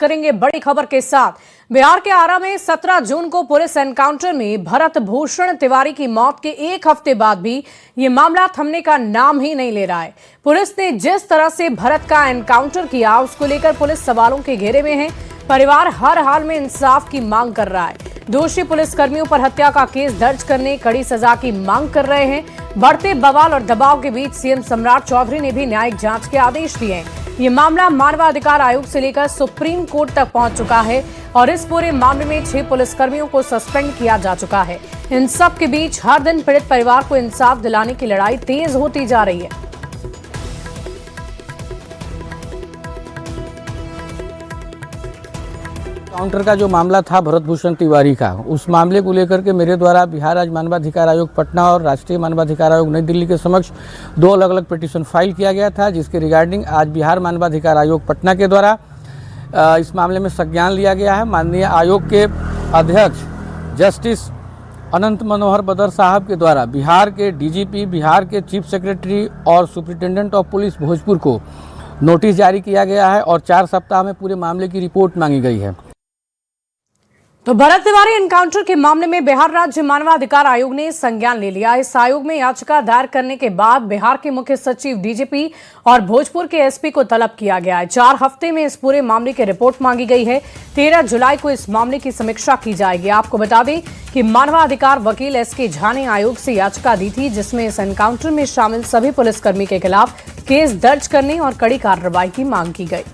करेंगे बड़ी खबर के साथ। बिहार के आरा में 17 जून को पुलिस एनकाउंटर में भरत भूषण तिवारी की मौत के एक हफ्ते बाद भी ये मामला थमने का नाम ही नहीं ले रहा है। पुलिस ने जिस तरह से भरत का एनकाउंटर किया उसको लेकर पुलिस सवालों के घेरे में है। परिवार हर हाल में इंसाफ की मांग कर रहा है। दोषी पुलिसकर्मियों पर हत्या का केस दर्ज करने कड़ी सजा की मांग कर रहे हैं। बढ़ते बवाल और दबाव के बीच सीएम सम्राट चौधरी ने भी न्यायिक जांच के आदेश दिए हैं। ये मामला मानवाधिकार आयोग से लेकर सुप्रीम कोर्ट तक पहुंच चुका है और इस पूरे मामले में 6 पुलिसकर्मियों को सस्पेंड किया जा चुका है। इन सब के बीच हर दिन पीड़ित परिवार को इंसाफ दिलाने की लड़ाई तेज होती जा रही है। काउंटर का जो मामला था भरत भूषण तिवारी का, उस मामले को लेकर के मेरे द्वारा बिहार राज्य मानवाधिकार आयोग पटना और राष्ट्रीय मानवाधिकार आयोग नई दिल्ली के समक्ष 2 अलग अलग पिटीशन फाइल किया गया था, जिसके रिगार्डिंग आज बिहार मानवाधिकार आयोग पटना के द्वारा इस मामले में संज्ञान लिया गया है। माननीय आयोग के अध्यक्ष जस्टिस अनंत मनोहर बदर साहब के द्वारा बिहार के डीजीपी, बिहार के चीफ सेक्रेटरी और सुप्रिंटेंडेंट ऑफ पुलिस भोजपुर को नोटिस जारी किया गया है और 4 सप्ताह में पूरे मामले की रिपोर्ट मांगी गई है। तो भरत तिवारी एनकाउंटर के मामले में बिहार राज्य मानवाधिकार आयोग ने संज्ञान ले लिया। इस आयोग में याचिका दायर करने के बाद बिहार के मुख्य सचिव, डीजीपी और भोजपुर के एसपी को तलब किया गया है। 4 हफ्ते में इस पूरे मामले की रिपोर्ट मांगी गई है। 13 जुलाई को इस मामले की समीक्षा की जाएगी। आपको बता दें कि मानवाधिकार वकील एसके झा ने आयोग से याचिका दी थी, जिसमें इस एनकाउंटर में शामिल सभी पुलिसकर्मी के खिलाफ केस दर्ज करने और कड़ी कार्रवाई की मांग की गई।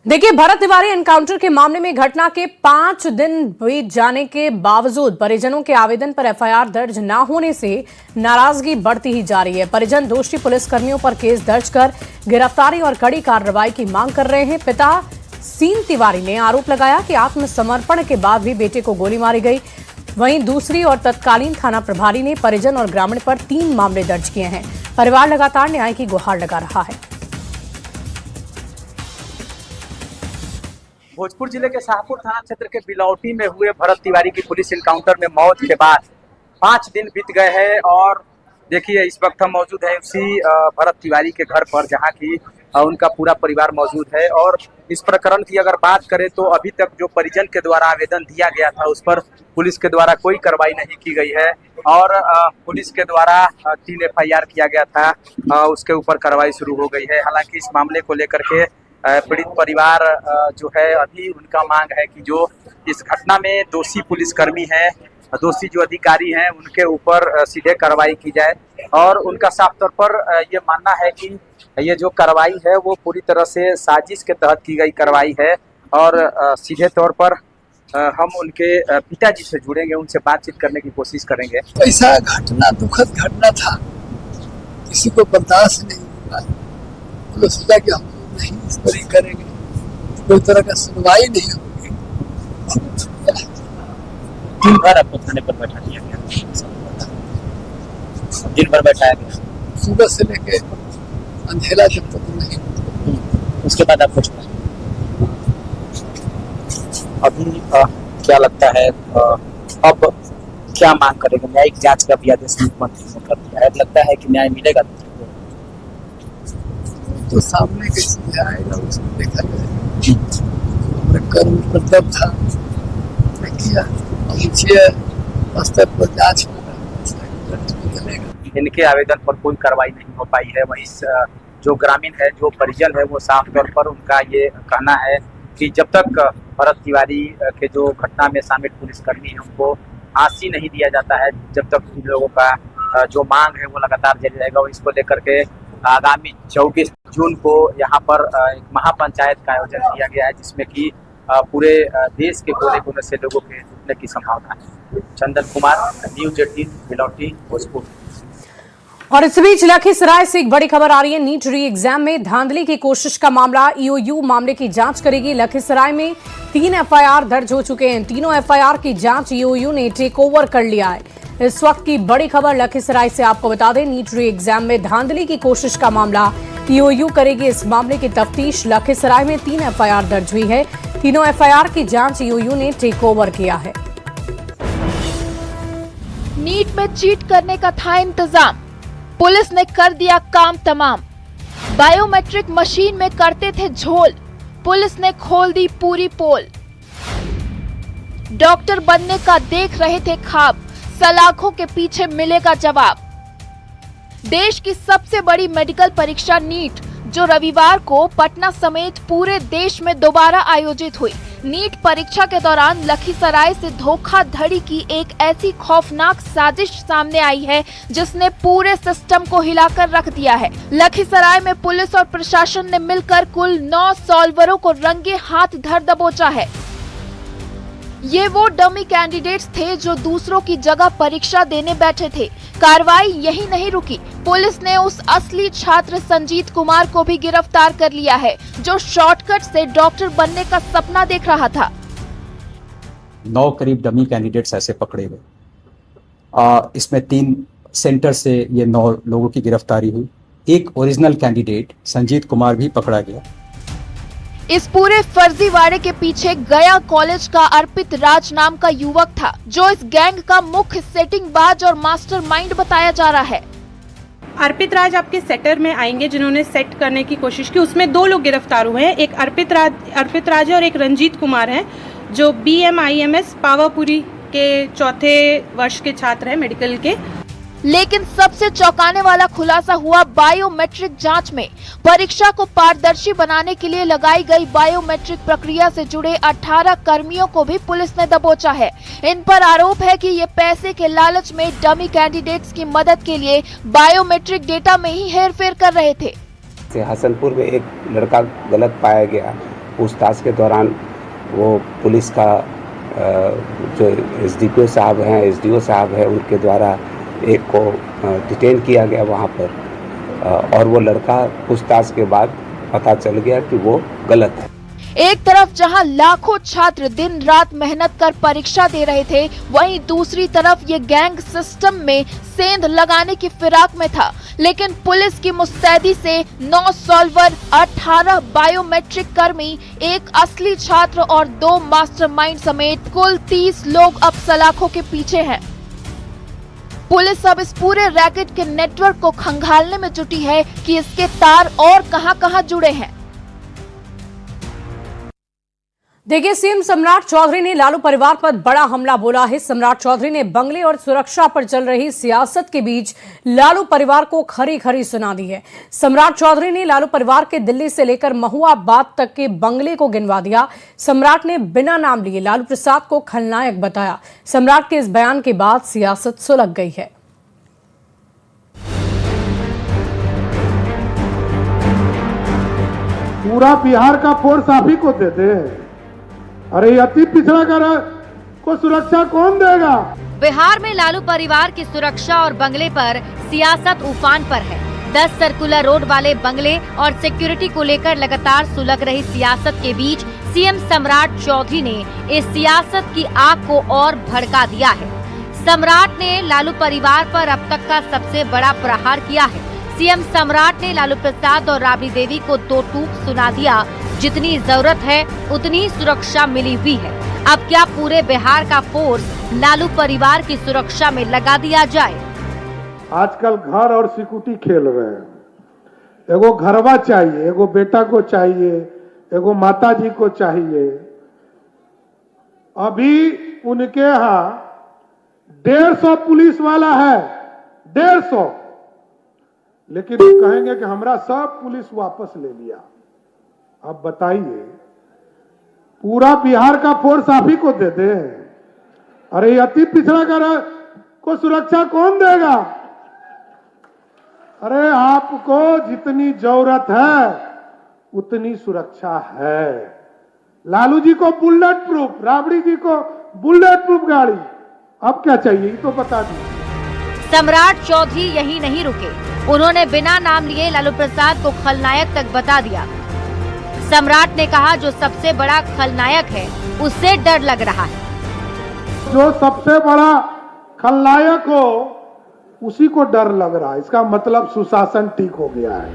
देखिए, भरत तिवारी एनकाउंटर के मामले में घटना के 5 दिन बीत जाने के बावजूद परिजनों के आवेदन पर एफआईआर दर्ज न होने से नाराजगी बढ़ती ही जा रही है। परिजन दोषी पुलिसकर्मियों पर केस दर्ज कर गिरफ्तारी और कड़ी कार्रवाई की मांग कर रहे हैं। पिता सीन तिवारी ने आरोप लगाया कि आत्मसमर्पण के बाद भी बेटे को गोली मारी गई। वहीं दूसरी और तत्कालीन थाना प्रभारी ने परिजन और ग्रामीण पर 3 मामले दर्ज किए हैं। परिवार लगातार न्याय की गुहार लगा रहा है। भोजपुर जिले के शाहपुर थाना क्षेत्र के बिलौटी में हुए भरत तिवारी की पुलिस एनकाउंटर में मौत के बाद 5 दिन बीत गए हैं और देखिए इस वक्त हम मौजूद हैं उसी भरत तिवारी के घर पर, जहां की उनका पूरा परिवार मौजूद है। और इस प्रकरण की अगर बात करें तो अभी तक जो परिजन के द्वारा आवेदन दिया गया था उस पर पुलिस के द्वारा कोई कार्रवाई नहीं की गई है और पुलिस के द्वारा 3 एफआईआर किया गया था, उसके ऊपर कार्रवाई शुरू हो गई है। हालांकि इस मामले को लेकर के पीड़ित परिवार जो है अभी उनका मांग है कि जो इस घटना में दोषी पुलिसकर्मी हैं, दोषी जो अधिकारी हैं, उनके ऊपर सीधे कार्रवाई की जाए। और उनका साफ तौर पर ये मानना है कि ये जो कार्रवाई है वो पूरी तरह से साजिश के तहत की गई कार्रवाई है और सीधे तौर पर हम उनके पिताजी से जुड़ेंगे, उनसे बातचीत करने की कोशिश करेंगे। ऐसा घटना दुखद घटना था, किसी को बर्दाश्त नहीं हुआ। तो सोचा कि हम नहीं इस पर ही करेंगे, कोई तरह का सुनवाई नहीं होगी। दिन भर आपको थाने पर बैठा दिया गया, दिन भर बैठाया गया, सुबह से लेके अंधेरा जब तक नहीं। उसके बाद आपको छोड़ा। अभी क्या लगता है अब क्या मांग करेंगे? न्यायिक जांच का भी आदेश मुख्यमंत्री ने कर दिया है, लगता है कि न्याय मिलेगा? तो सामने कैसे आएगा उसको देखा जाएगा। कर्म कर्तव्य था किया, स्तर पर जांच होगा। इनके आवेदन पर कोई कार्रवाई नहीं हो पाई है। वहीं जो ग्रामीण है, जो परिजन है, वो साफ तौर पर उनका ये कहना है कि जब तक भरत तिवारी के जो घटना में शामिल पुलिसकर्मी है उनको फांसी नहीं दिया जाता है, जब तक इन लोगों का जो मांग है वो लगातार जारी रहेगा। और इसको लेकर के आगामी 24 जून को यहाँ पर एक महापंचायत का आयोजन किया गया है, जिसमें कि पूरे देश के कोने कोने से लोगों के जुटने की संभावना है। चंदन कुमार, न्यूज़ 18, बिलौटी, भोजपुर। और इस बीच लखीसराय से एक बड़ी खबर आ रही है। नीट री एग्जाम में धांधली की कोशिश का मामला, ईओयू मामले की जांच करेगी। लखीसराय में 3 एफआईआर दर्ज हो चुके हैं। तीनों एफआईआर की जांच ईओयू ने टेक ओवर कर लिया है। इस वक्त की बड़ी खबर लखीसराय से आपको बता दें, नीट री एग्जाम में धांधली की कोशिश का मामला ईओयू करेगी। इस मामले की तफ्तीश लखीसराय में 3 एफआईआर दर्ज हुई है। तीनों एफआईआर की जांच ईओयू ने टेक ओवर किया है। नीट में चीट करने का था इंतजाम, पुलिस ने कर दिया काम तमाम। बायोमेट्रिक मशीन में करते थे झोल, पुलिस ने खोल दी पूरी पोल। डॉक्टर बनने का देख रहे थे ख्वाब, सलाखों के पीछे मिलेगा जवाब। देश की सबसे बड़ी मेडिकल परीक्षा नीट, जो रविवार को पटना समेत पूरे देश में दोबारा आयोजित हुई। नीट परीक्षा के दौरान लखीसराय से धोखाधड़ी की एक ऐसी खौफनाक साजिश सामने आई है जिसने पूरे सिस्टम को हिलाकर रख दिया है। लखीसराय में पुलिस और प्रशासन ने मिलकर कुल 9 सॉल्वरों को रंगे हाथ धर दबोचा है। ये वो डमी कैंडिडेट्स थे जो दूसरों की जगह परीक्षा देने बैठे थे। कार्रवाई यही नहीं रुकी, पुलिस ने उस असली छात्र संजीत कुमार को भी गिरफ्तार कर लिया है, जो शॉर्टकट से डॉक्टर बनने का सपना देख रहा था। 9 करीब डमी कैंडिडेट्स ऐसे पकड़े गए। इसमें 3 सेंटर से ये 9 लोगों की गिरफ्तारी हुई। एक ओरिजिनल कैंडिडेट संजीत कुमार भी पकड़ा गया। इस पूरे फर्जीवाड़े के पीछे गया कॉलेज का अर्पित राज नाम का युवक था, जो इस गैंग का मुख्य सेटिंगबाज और मास्टरमाइंड बताया जा रहा है। अर्पित राज आपके सेटर में आएंगे, जिन्होंने सेट करने की कोशिश की। उसमें 2 लोग गिरफ्तार हुए हैं, एक अर्पित राज है और एक रंजीत कुमार है, जो BMIMS पावापुरी के 4थे वर्ष के छात्र हैं मेडिकल के। लेकिन सबसे चौंकाने वाला खुलासा हुआ बायोमेट्रिक जांच में। परीक्षा को पारदर्शी बनाने के लिए लगाई गई बायोमेट्रिक प्रक्रिया से जुड़े 18 कर्मियों को भी पुलिस ने दबोचा है। इन पर आरोप है कि ये पैसे के लालच में डमी कैंडिडेट्स की मदद के लिए बायोमेट्रिक डेटा में ही हेरफेर कर रहे थे। हसनपुर में एक लड़का गलत पाया गया। पूछताछ के दौरान वो पुलिस का जो SDPO साहब हैं, SDO साहब हैं, उनके द्वारा एक को डिटेन किया गया वहाँ पर, और वो लड़का पूछताछ के बाद पता चल गया कि वो गलत है। एक तरफ जहां लाखों छात्र दिन रात मेहनत कर परीक्षा दे रहे थे, वहीं दूसरी तरफ ये गैंग सिस्टम में सेंध लगाने की फिराक में था। लेकिन पुलिस की मुस्तैदी से 9 सॉल्वर, 18 बायोमेट्रिक कर्मी, एक असली छात्र और 2 मास्टरमाइंड समेत कुल 30 लोग अब सलाखों के पीछे हैं। पुलिस अब इस पूरे रैकेट के नेटवर्क को खंगालने में जुटी है कि इसके तार और कहां-कहां जुड़े हैं। देखिए, सीएम सम्राट चौधरी ने लालू परिवार पर बड़ा हमला बोला है। सम्राट चौधरी ने बंगले और सुरक्षा पर चल रही सियासत के बीच लालू परिवार को खरी खरी सुना दी है। सम्राट चौधरी ने लालू परिवार के दिल्ली से लेकर महुआबाद तक के बंगले को गिनवा दिया। सम्राट ने बिना नाम लिए लालू प्रसाद को खलनायक बताया। सम्राट के इस बयान के बाद सियासत सुलग गई है। पूरा बिहार का फोर्स आप ही को देते हैं। अरे अति पिछड़ा कर को सुरक्षा कौन देगा? बिहार में लालू परिवार की सुरक्षा और बंगले पर सियासत उफान पर है। 10 सर्कुलर रोड वाले बंगले और सिक्योरिटी को लेकर लगातार सुलग रही सियासत के बीच सीएम सम्राट चौधरी ने इस सियासत की आग को और भड़का दिया है। सम्राट ने लालू परिवार पर अब तक का सबसे बड़ा प्रहार किया है। सीएम सम्राट ने लालू प्रसाद और राबड़ी देवी को 2 टूक सुना दिया। जितनी जरूरत है उतनी सुरक्षा मिली हुई है। अब क्या पूरे बिहार का फोर्स लालू परिवार की सुरक्षा में लगा दिया जाए? आजकल घर और सिक्योरिटी खेल रहे हैं। एगो घरवा चाहिए, एगो बेटा को चाहिए, एगो माता जी को चाहिए। अभी उनके यहाँ 150 पुलिस वाला है, 150, लेकिन वो कहेंगे कि हमरा सब पुलिस वापस ले लिया। अब बताइए, पूरा बिहार का फोर्स आप ही को देते हैं। अरे अति पिछड़ा कर को सुरक्षा कौन देगा? अरे आपको जितनी जरूरत है उतनी सुरक्षा है। लालू जी को बुलेट प्रूफ, राबड़ी जी को बुलेट प्रूफ गाड़ी, अब क्या चाहिए ये तो बता दीजिए। सम्राट चौधरी यही नहीं रुके, उन्होंने बिना नाम लिए लालू प्रसाद को खलनायक तक बता दिया। सम्राट ने कहा, जो सबसे बड़ा खलनायक है उससे डर लग रहा है। जो सबसे बड़ा खलनायक हो उसी को डर लग रहा है। इसका मतलब सुशासन ठीक हो गया है।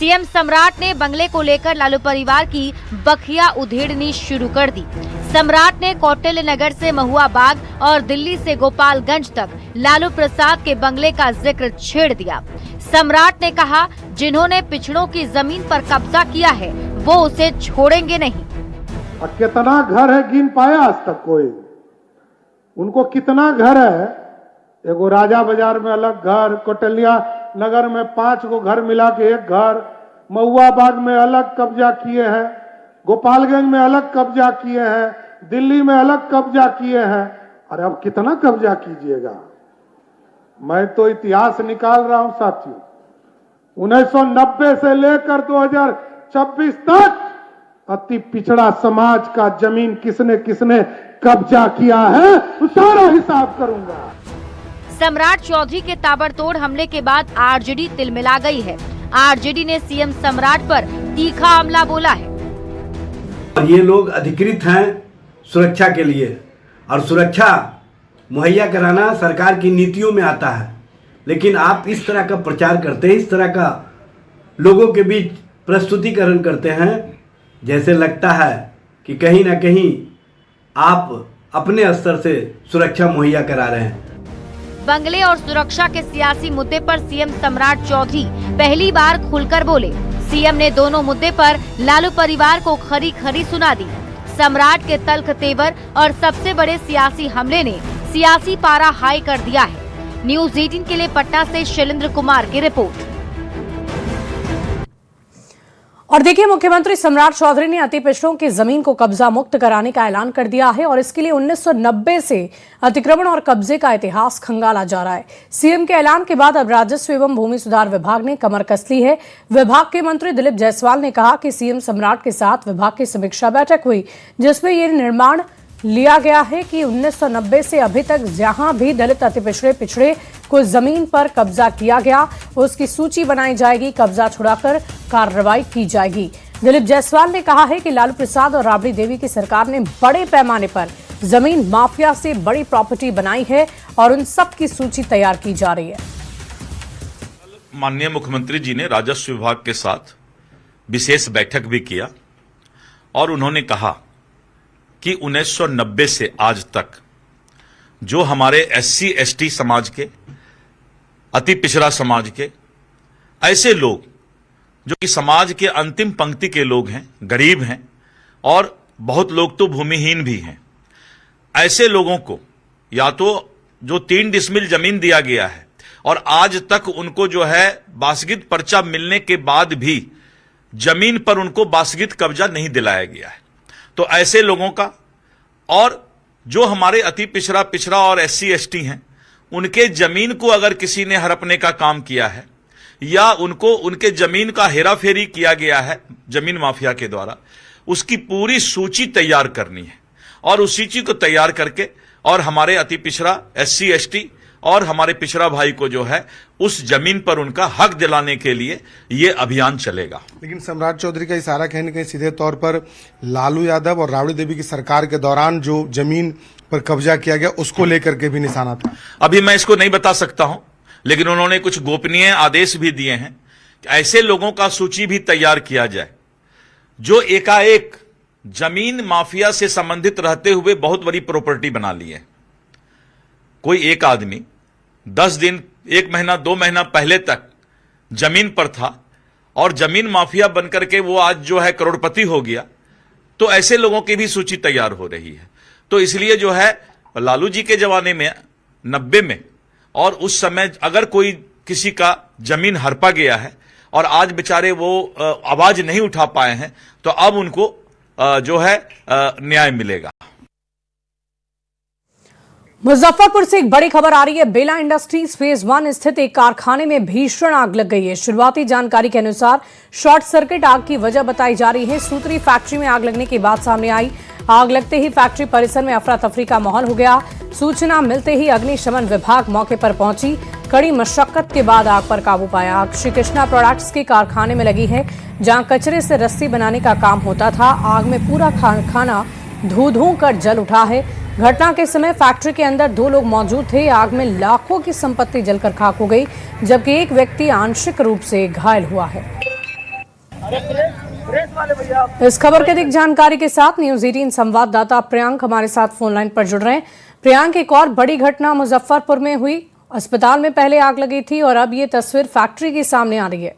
सीएम सम्राट ने बंगले को लेकर लालू परिवार की बखिया उधेड़नी शुरू कर दी। सम्राट ने कौटिल्य नगर से महुआ बाग और दिल्ली से गोपालगंज तक लालू प्रसाद के बंगले का जिक्र छेड़ दिया। सम्राट ने कहा, जिन्होंने पिछड़ों की जमीन पर कब्जा किया है वो उसे छोड़ेंगे नहीं। और कितना घर है गिन पाया आज तक कोई? उनको कितना घर है? एगो राजा बाजार में अलग घर, कौटिल्या नगर में 5 गो घर मिला के एक घर, महुआ बाग में अलग कब्जा किए हैं, गोपालगंज में अलग कब्जा किए हैं, दिल्ली में अलग कब्जा किए हैं। अरे अब कितना कब्जा कीजिएगा? मैं तो इतिहास निकाल रहा हूं साथियों। 1990 से लेकर 2024 तक अति पिछड़ा समाज का जमीन किसने किसने कब्जा किया है, सारा हिसाब करूंगा। सम्राट चौधरी के ताबड़तोड़ हमले के बाद आरजेडी तिलमिला गई है। आरजेडी ने सीएम सम्राट पर तीखा हमला बोला है। ये लोग अधिकृत हैं सुरक्षा के लिए, और सुरक्षा मुहैया कराना सरकार की नीतियों में आता है। लेकिन आप इस तरह का प्रचार करते हैं, इस तरह का लोगों के बीच प्रस्तुतिकरण करते हैं, जैसे लगता है कि कहीं ना कहीं आप अपने स्तर से सुरक्षा मुहैया करा रहे हैं। बंगले और सुरक्षा के सियासी मुद्दे पर सीएम सम्राट चौधरी पहली बार खुलकर बोले। सीएम ने दोनों मुद्दे पर लालू परिवार को खरी खरी सुना दी। सम्राट के तल्ख तेवर और सबसे बड़े सियासी हमले ने सियासी पारा हाई कर दिया है। न्यूज़ 18 के लिए पटना से शैलेंद्र कुमार की रिपोर्ट। और देखिए, मुख्यमंत्री सम्राट चौधरी ने अति पिछड़ों की जमीन को कब्जा मुक्त कराने का ऐलान कर दिया है और इसके लिए 1990 से अतिक्रमण और कब्जे का इतिहास खंगाला जा रहा है। सीएम के ऐलान के बाद अब राजस्व एवं भूमि सुधार विभाग ने कमर कस ली है। विभाग के मंत्री दिलीप जायसवाल ने कहा कि सीएम सम्राट के साथ विभाग की समीक्षा बैठक हुई, जिसमें ये निर्माण लिया गया है कि 1990 से अभी तक जहां भी दलित अति पिछड़े को जमीन पर कब्जा किया गया उसकी सूची बनाई जाएगी, कब्जा छुड़ाकर कार्रवाई की जाएगी। दिलीप जायसवाल ने कहा है कि लालू प्रसाद और राबड़ी देवी की सरकार ने बड़े पैमाने पर जमीन माफिया से बड़ी प्रॉपर्टी बनाई है और उन सब की सूची तैयार की जा रही है। माननीय मुख्यमंत्री जी ने राजस्व विभाग के साथ विशेष बैठक भी किया और उन्होंने कहा कि 1990 से आज तक जो हमारे SC ST समाज के, अति पिछड़ा समाज के, ऐसे लोग जो कि समाज के अंतिम पंक्ति के लोग हैं, गरीब हैं और बहुत लोग तो भूमिहीन भी हैं, ऐसे लोगों को या तो जो 3 डिसमिल जमीन दिया गया है और आज तक उनको जो है बासगित पर्चा मिलने के बाद भी जमीन पर उनको बासगित कब्जा नहीं दिलाया गया है, तो ऐसे लोगों का और जो हमारे अति पिछड़ा और SC ST हैं उनके जमीन को अगर किसी ने हड़पने का काम किया है या उनको उनके जमीन का हेराफेरी किया गया है जमीन माफिया के द्वारा, उसकी पूरी सूची तैयार करनी है और उस सूची को तैयार करके और हमारे अति पिछड़ा SC ST और हमारे पिछड़ा भाई को जो है उस जमीन पर उनका हक दिलाने के लिए ये अभियान चलेगा। लेकिन सम्राट चौधरी का इशारा कहीं न कहीं सीधे तौर पर लालू यादव और राबड़ी देवी की सरकार के दौरान जो जमीन पर कब्जा किया गया उसको लेकर के भी निशाना था। अभी मैं इसको नहीं बता सकता हूं, लेकिन उन्होंने कुछ गोपनीय आदेश भी दिए हैं कि ऐसे लोगों का सूची भी तैयार किया जाए जो एकाएक जमीन माफिया से संबंधित रहते हुए बहुत बड़ी प्रॉपर्टी बना ली है। कोई एक आदमी 10 दिन, 1 महीना, 2 महीना पहले तक जमीन पर था और जमीन माफिया बनकर के वो आज जो है करोड़पति हो गया, तो ऐसे लोगों की भी सूची तैयार हो रही है। तो इसलिए जो है लालू जी के जमाने में 90 में और उस समय अगर कोई किसी का जमीन हड़पा गया है और आज बेचारे वो आवाज नहीं उठा पाए हैं, तो अब उनको जो है न्याय मिलेगा। मुजफ्फरपुर से एक बड़ी खबर आ रही है। बेला इंडस्ट्रीज फेज 1 स्थित एक कारखाने में भीषण आग लग गई है। शुरुआती जानकारी के अनुसार शॉर्ट सर्किट आग की वजह बताई जा रही है। सूत्री फैक्ट्री में आग लगने की बात सामने आई। आग लगते ही फैक्ट्री परिसर में अफरा तफरी का माहौल हो गया। सूचना मिलते ही अग्निशमन विभाग मौके पर पहुंची। कड़ी मशक्कत के बाद आग पर काबू पाया। आग श्री कृष्णा प्रोडक्ट्स के कारखाने में लगी है, जहां कचरे से रस्सी बनाने का काम होता था। आग में पूरा कारखाना धू-धू कर जल उठा है। घटना के समय फैक्ट्री के अंदर 2 लोग मौजूद थे। आग में लाखों की संपत्ति जलकर खाक हो गई, जबकि एक व्यक्ति आंशिक रूप से घायल हुआ है। इस खबर के अधिक जानकारी के साथ न्यूज 18 संवाददाता प्रियांक हमारे साथ फोन लाइन पर जुड़ रहे हैं। प्रियांक, एक और बड़ी घटना मुजफ्फरपुर में हुई। अस्पताल में पहले आग लगी थी और अब ये तस्वीर फैक्ट्री की सामने आ रही है।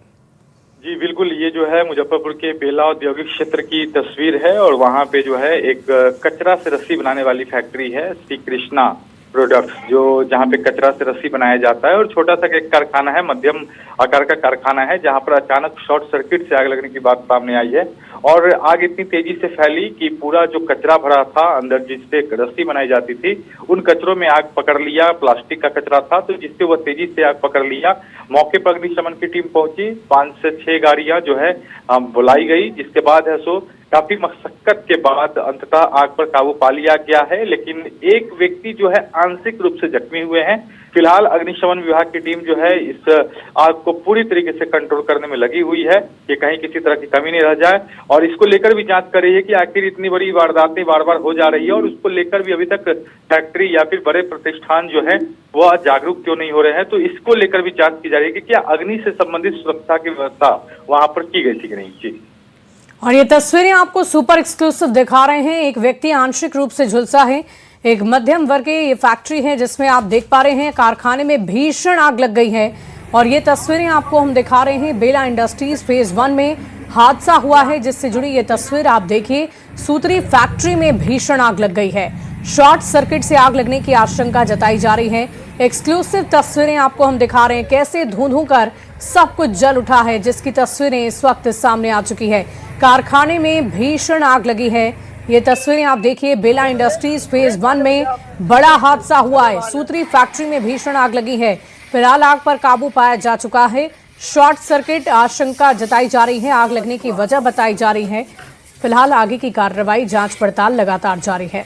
जी बिल्कुल, ये जो है मुजफ्फरपुर के बेला औद्योगिक क्षेत्र की तस्वीर है और वहाँ पे जो है एक कचरा से रस्सी बनाने वाली फैक्ट्री है, श्री कृष्णा प्रोडक्ट्स, जो जहाँ पे कचरा से रस्सी बनाया जाता है और छोटा सा एक कारखाना है, मध्यम आकार का कारखाना है, जहाँ पर अचानक शॉर्ट सर्किट से आग लगने की बात सामने आई है। और आग इतनी तेजी से फैली कि पूरा जो कचरा भरा था अंदर जिससे रस्सी बनाई जाती थी, उन कचरों में आग पकड़ लिया। प्लास्टिक का कचरा था तो जिससे वह तेजी से आग पकड़ लिया। मौके पर अग्निशमन की टीम पहुंची, 5 से 6 गाड़ियां जो है बुलाई गई, जिसके बाद है सो काफी मशक्कत के बाद अंततः आग पर काबू पा लिया गया है। लेकिन एक व्यक्ति जो है आंशिक रूप से जख्मी हुए हैं। फिलहाल अग्निशमन विभाग की टीम जो है इस आग को पूरी तरीके से कंट्रोल करने में लगी हुई है कि कहीं किसी तरह की कमी नहीं रह जाए, और इसको लेकर भी जांच कर रही है कि आखिर इतनी बड़ी वारदातें बार बार हो जा रही है और उसको लेकर भी अभी तक फैक्ट्री या फिर बड़े प्रतिष्ठान जो है वह जागरूक क्यों नहीं हो रहे हैं। तो इसको लेकर भी जांच की जा रही है कि क्या अग्नि से संबंधित सुरक्षा की व्यवस्था वहां पर की गई थी कि नहीं। जी, और ये तस्वीरें आपको सुपर एक्सक्लूसिव दिखा रहे हैं। एक व्यक्ति आंशिक रूप से झुलसा है। एक मध्यम वर्ग की ये फैक्ट्री है जिसमें आप देख पा रहे हैं कारखाने में भीषण आग लग गई है। और ये तस्वीरें आपको हम दिखा रहे हैं, बेला इंडस्ट्रीज फेज 1 में हादसा हुआ है जिससे जुड़ी ये तस्वीर आप देखिए। सूत्री फैक्ट्री में भीषण आग लग गई है। शॉर्ट सर्किट से आग लगने की आशंका जताई जा रही है। एक्सक्लूसिव तस्वीरें आपको हम दिखा रहे हैं, कैसे धुंध कर सब कुछ जल उठा है, जिसकी तस्वीरें इस वक्त सामने आ चुकी है। कारखाने में भीषण आग लगी है। ये तस्वीरें आप देखिए, बेला इंडस्ट्रीज फेज 1 में बड़ा हादसा हुआ है। सूत्री फैक्ट्री में भीषण आग लगी है। फिलहाल आग पर काबू पाया जा चुका है। शॉर्ट सर्किट आशंका जताई जा रही है, आग लगने की वजह बताई जा रही है। फिलहाल आगे की कार्रवाई, जांच पड़ताल लगातार जारी है।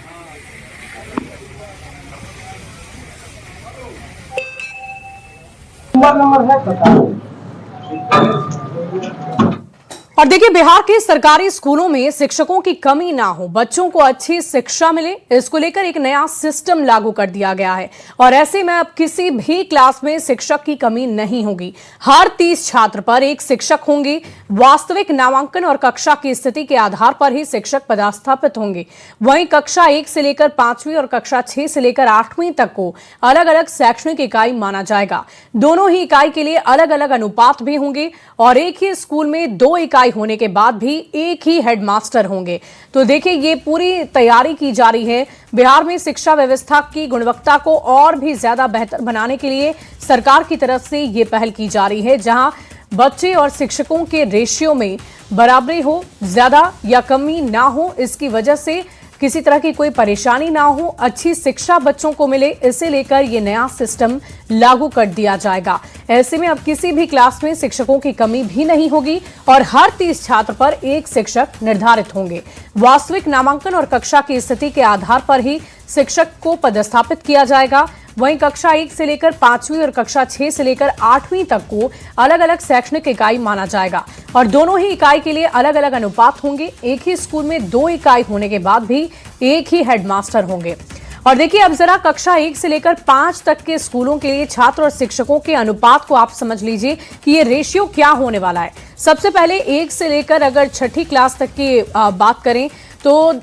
और देखिए, बिहार के सरकारी स्कूलों में शिक्षकों की कमी ना हो, बच्चों को अच्छी शिक्षा मिले, इसको लेकर एक नया सिस्टम लागू कर दिया गया है। और ऐसे में अब किसी भी क्लास में शिक्षक की कमी नहीं होगी। हर 30 छात्र पर एक शिक्षक होंगे। वास्तविक नामांकन और कक्षा की स्थिति के आधार पर ही शिक्षक पदस्थापित होंगे। वहीं कक्षा 1 से लेकर 5वीं और कक्षा 6 से लेकर 8वीं तक को अलग अलग शैक्षणिक इकाई माना जाएगा। दोनों ही इकाई के लिए अलग अलग अनुपात भी होंगे और एक ही स्कूल में 2 इकाई होने के बाद भी एक ही हेडमास्टर होंगे। तो देखिए, ये पूरी तैयारी की जा रही है। बिहार में शिक्षा व्यवस्था की गुणवत्ता को और भी ज्यादा बेहतर बनाने के लिए सरकार की तरफ से ये पहल की जा रही है, जहां बच्चे और शिक्षकों के रेशियो में बराबरी हो, ज्यादा या कमी ना हो, इसकी वजह से किसी तरह की कोई परेशानी ना हो, अच्छी शिक्षा बच्चों को मिले, इसे लेकर ये नया सिस्टम लागू कर दिया जाएगा। ऐसे में अब किसी भी क्लास में शिक्षकों की कमी भी नहीं होगी और हर 30 छात्र पर एक शिक्षक निर्धारित होंगे। वास्तविक नामांकन और कक्षा की स्थिति के आधार पर ही शिक्षक को पदस्थापित किया जाएगा। वहीं कक्षा 1 से लेकर 5वीं और कक्षा 6 से लेकर 8वीं तक को अलग अलग शैक्षणिक इकाई माना जाएगा और दोनों ही इकाई के लिए अलग अलग अनुपात होंगे। एक ही स्कूल में 2 इकाई होने के बाद भी एक ही हेडमास्टर होंगे। और देखिए, अब जरा कक्षा 1 से लेकर 5 तक के स्कूलों के लिए छात्र और शिक्षकों के अनुपात को आप समझ लीजिए कि ये रेशियो क्या होने वाला है। सबसे पहले 1 से लेकर अगर 6ठी क्लास तक की बात करें तो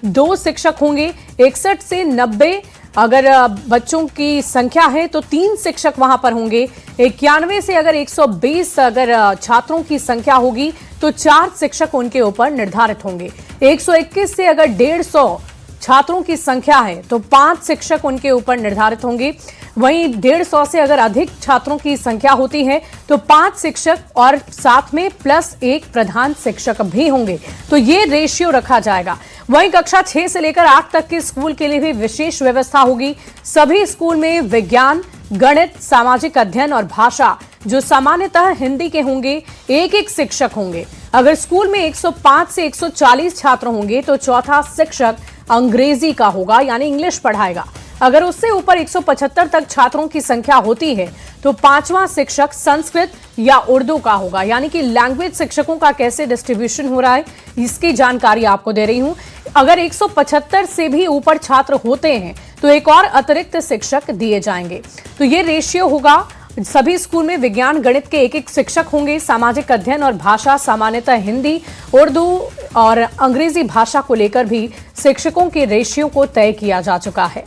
2 शिक्षक होंगे। 61 से 90 अगर बच्चों की संख्या है तो 3 शिक्षक वहां पर होंगे। 91 से अगर 120 अगर छात्रों की संख्या होगी तो 4 शिक्षक उनके ऊपर निर्धारित होंगे। 121 से अगर 150 छात्रों की संख्या है तो 5 शिक्षक उनके ऊपर निर्धारित होंगे। वहीं 150 से अगर अधिक छात्रों की संख्या होती है तो 5 शिक्षक और साथ में प्लस 1 प्रधान शिक्षक भी होंगे। तो ये रेशियो रखा जाएगा। वहीं कक्षा 6 से लेकर 8 तक के स्कूल के लिए भी विशेष व्यवस्था होगी। सभी स्कूल में विज्ञान, गणित, सामाजिक अध्ययन और भाषा, जो सामान्यतः हिंदी के होंगे, एक शिक्षक होंगे। अगर स्कूल में 105 से 140 छात्र होंगे तो चौथा शिक्षक अंग्रेजी का होगा, यानी इंग्लिश पढ़ाएगा। अगर उससे ऊपर 175 तक छात्रों की संख्या होती है तो 5वां शिक्षक संस्कृत या उर्दू का होगा। यानी कि लैंग्वेज शिक्षकों का कैसे डिस्ट्रीब्यूशन हो रहा है, इसकी जानकारी आपको दे रही हूं। अगर 175 से भी ऊपर छात्र होते हैं तो एक और अतिरिक्त शिक्षक दिए जाएंगे। तो ये रेशियो होगा। सभी स्कूल में विज्ञान गणित के एक शिक्षक होंगे। सामाजिक अध्ययन और भाषा, सामान्यतः हिंदी, उर्दू और अंग्रेजी भाषा को लेकर भी शिक्षकों के रेशियो को तय किया जा चुका है।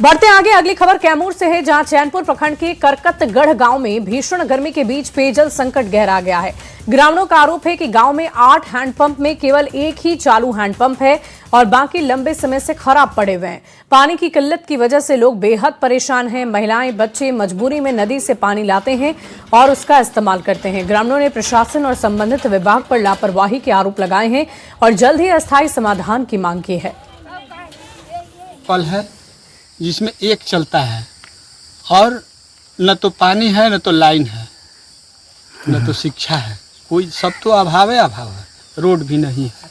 बढ़ते आगे, अगली खबर कैमूर से है, जहां चैनपुर प्रखंड के करकतगढ़ गांव में भीषण गर्मी के बीच पेयजल संकट गहरा गया है। ग्रामीणों का आरोप है कि गांव में 8 हैंडपंप में केवल एक ही चालू हैंडपंप है और बाकी लंबे समय से खराब पड़े हुए हैं। पानी की किल्लत की वजह से लोग बेहद परेशान हैं। महिलाएं, बच्चे मजबूरी में नदी से पानी लाते हैं और उसका इस्तेमाल करते हैं। ग्रामीणों ने प्रशासन और संबंधित विभाग पर लापरवाही के आरोप लगाए हैं और जल्द ही अस्थायी समाधान की मांग की है। कल है जिसमें एक चलता है और न तो पानी है, न तो लाइन है, न तो शिक्षा है, कोई सब तो अभाव है। रोड भी नहीं है,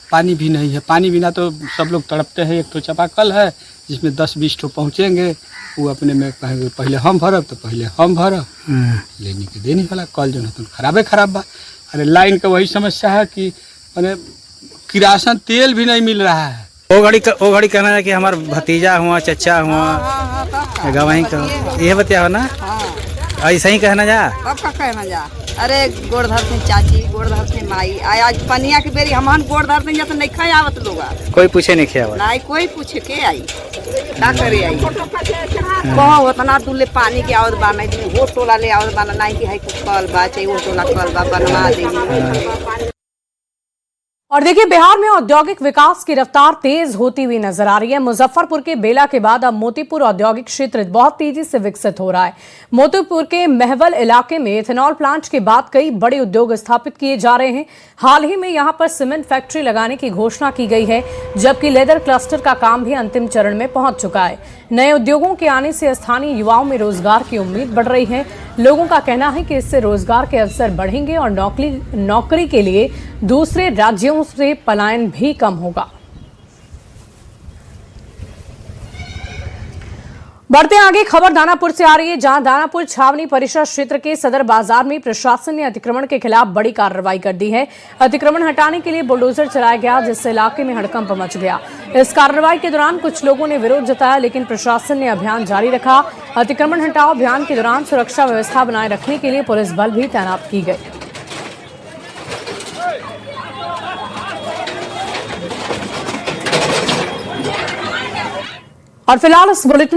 पानी भी नहीं है। पानी बिना तो सब लोग तड़पते हैं। एक तो चापाकल है जिसमें 10-20 ठो पहुँचेंगे, वो अपने में कहेंगे पहले हम भरब, तो पहले हम भरब, लेने के देने वाला कल जो है तो खराब बा। अरे लाइन का वही समस्या है कि मैंने किरासन तेल भी नहीं मिल रहा है। वो घड़ी कहना है कि हमारा भतीजा हुआ, चचा हुआ, गवाही का ये बतिया हो ना, ऐसा ही कहना जा। अब का कहना जा। अरे गोड़ धरते चाची, गोड़ धरते माई, आज पनिया के बेरी हमन गोड़ धरते जैसे नहीं खाए आवत लोग, कोई पूछे नहीं खाया नहीं, कोई पूछे के आई का करे आई कहो उतना दूर पानी के आवत बा, नहीं वो टोला ले आवत बा, नहीं कि है कुछ कल बा चाहिए वो टोला कल बा बनवा दे। और देखिए, बिहार में औद्योगिक विकास की रफ्तार तेज होती हुई नजर आ रही है। मुजफ्फरपुर के बेला के बाद अब मोतीपुर औद्योगिक क्षेत्र बहुत तेजी से विकसित हो रहा है। मोतीपुर के महवल इलाके में इथेनॉल प्लांट के बाद कई बड़े उद्योग स्थापित किए जा रहे हैं। हाल ही में यहां पर सीमेंट फैक्ट्री लगाने की घोषणा की गई है, जबकि लेदर क्लस्टर का काम भी अंतिम चरण में पहुंच चुका है। नए उद्योगों के आने से स्थानीय युवाओं में रोजगार की उम्मीद बढ़ रही है। लोगों का कहना है कि इससे रोजगार के अवसर बढ़ेंगे और नौकरी के लिए दूसरे राज्यों से पलायन भी कम होगा। बढ़ते आगे, खबर दानापुर से आ रही है, जहां दानापुर छावनी परिसर क्षेत्र के सदर बाजार में प्रशासन ने अतिक्रमण के खिलाफ बड़ी कार्रवाई कर दी है। अतिक्रमण हटाने के लिए बुलडोजर चलाया गया, जिससे इलाके में हड़कंप मच गया। इस कार्रवाई के दौरान कुछ लोगों ने विरोध जताया, लेकिन प्रशासन ने अभियान जारी रखा। अतिक्रमण हटाओ अभियान के दौरान सुरक्षा व्यवस्था बनाए रखने के लिए पुलिस बल भी तैनात की गई। और फिलहाल इस बुलेटिन